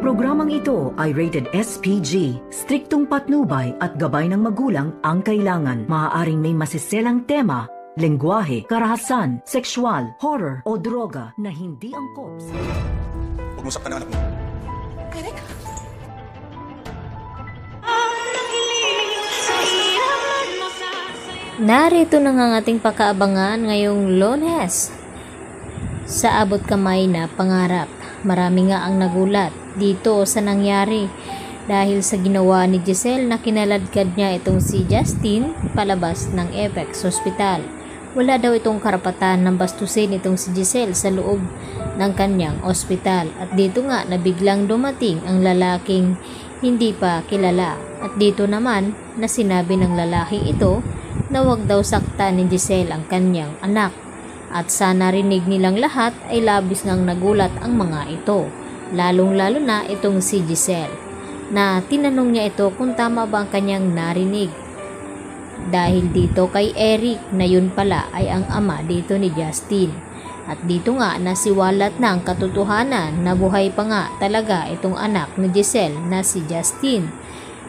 Ang programang ito ay rated SPG. Striktong patnubay at gabay ng magulang ang kailangan. Maaaring may masiselang tema, lengguwahe, karahasan, sexual, horror o droga na hindi angkop sa... Huwag mo saktan ang anak mo. Eric? Narito na nga ang ating pakaabangan ngayong Lunes. Sa abot kamay na pangarap, marami nga ang nagulat dito sa nangyari dahil sa ginawa ni Giselle na kinaladkad niya itong si Justin palabas ng Apex Hospital. Wala daw itong karapatan ng bastusin itong si Giselle sa loob ng kanyang ospital at dito nga na biglang dumating ang lalaking hindi pa kilala at dito naman na sinabi ng lalaki ito na wag daw saktan ni Giselle ang kanyang anak at sa narinig nilang lahat ay labis ngang nagulat ang mga ito, lalong-lalo na itong si Giselle na tinanong niya ito kung tama ba ang kanyang narinig dahil dito kay Eric na yun pala ay ang ama dito ni Justin at dito nga nasiwalat na ang katotohanan na buhay pa nga talaga itong anak ni Giselle na si Justin.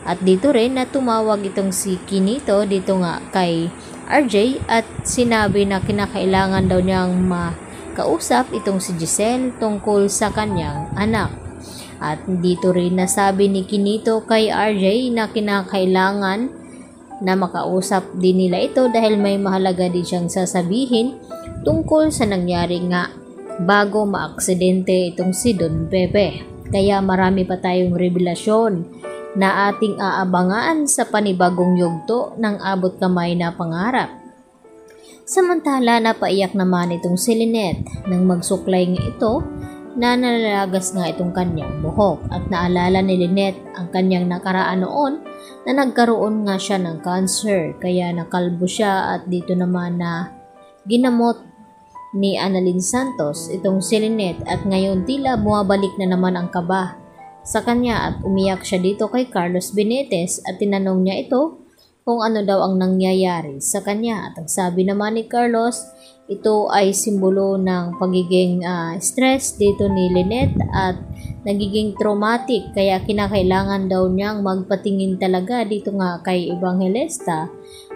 At dito rin na tumawag itong si Kinito dito nga kay RJ at sinabi na kinakailangan daw niyang makausap itong si Giselle tungkol sa kanyang anak. At dito rin nasabi ni Kinito kay RJ na kinakailangan na makausap din nila ito dahil may mahalaga din siyang sasabihin tungkol sa nangyari nga bago maaksidente itong si Don Pepe. Kaya marami pa tayong revelasyon na ating aabangan sa panibagong yugto ng abot kamay na pangarap. Samantala napaiyak naman itong si Lynette nang magsuklay nga ito na nalalagas nga itong kanyang buhok at naalala ni Lynette ang kanyang nakaraan noon na nagkaroon nga siya ng cancer kaya nakalbo siya at dito naman na ginamot ni Annalyn Santos itong si Lynette at ngayon tila bumabalik na naman ang kaba sa kanya at umiyak siya dito kay Carlos Benitez at tinanong niya ito kung ano daw ang nangyayari sa kanya at ang sabi naman ni Carlos ito ay simbolo ng pagiging stress dito ni Lynette at nagiging traumatic kaya kinakailangan daw niyang magpatingin talaga dito nga kay Evangelista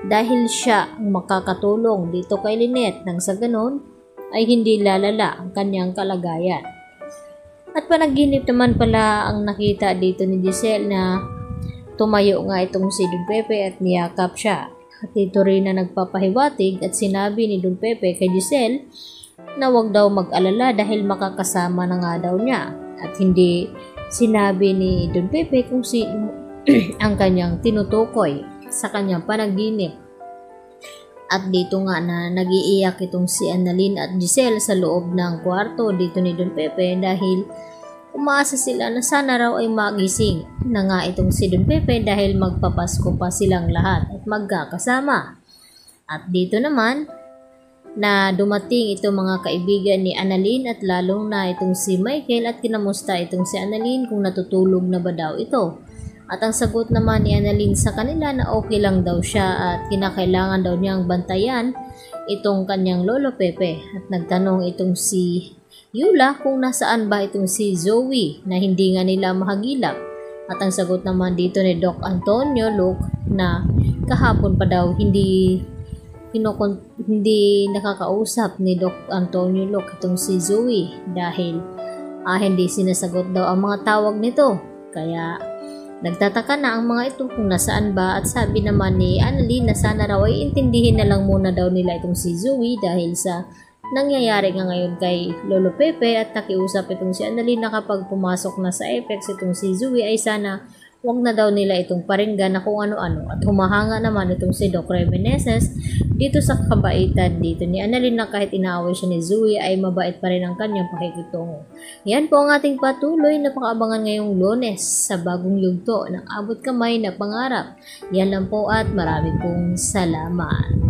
dahil siya ang makakatulong dito kay Lynette nang sa ganon ay hindi lalala ang kanyang kalagayan. At panaginip naman pala ang nakita dito ni Giselle na tumayo nga itong si Don Pepe at niyakap siya. At ito rin na nagpapahiwatig at sinabi ni Don Pepe kay Giselle na wag daw mag-alala dahil makakasama na nga daw niya. At hindi sinabi ni Don Pepe kung sino ang kanyang tinutukoy sa kanyang panaginip. At dito nga na nag-iiyak itong si Annalyn at Giselle sa loob ng kwarto dito ni Don Pepe dahil umaasa sila na sana raw ay magising na nga itong si Don Pepe dahil magpapasko pa silang lahat at magkakasama. At dito naman na dumating itong mga kaibigan ni Annalyn at lalong na itong si Michael at kinamusta itong si Annalyn kung natutulog na ba daw ito. At ang sagot naman ni Annalyn sa kanila na okay lang daw siya at kinakailangan daw niyang bantayan itong kanyang lolo Pepe. At nagtanong itong si Yula kung nasaan ba itong si Zoe na hindi nga nila mahagilap. At ang sagot naman dito ni Doc Antonio Luke na kahapon pa daw hindi nakakausap ni Doc Antonio Luke itong si Zoe dahil hindi sinasagot daw ang mga tawag nito. Kaya nagtataka na ang mga ito kung nasaan ba at sabi naman ni Annalyn na sana raw ay intindihin na lang muna daw nila itong si Zoe dahil sa nangyayari nga ngayon kay Lolo Pepe at nakiusap itong si Annalyn na kapag pumasok na sa Apex itong si Zoe ay sana wag na daw nila itong paringgan na kung ano-ano at humahanga naman itong si Doc Rey Meneses dito sa kabaitan dito ni Annalyn na kahit inaaway siya ni Zoe ay mabait pa rin ang kanyang pakikitungo. Yan po ang ating patuloy na pakaabangan ngayong Lunes sa bagong yugto ng abot kamay na pangarap. Yan lang po at marami pong salamat.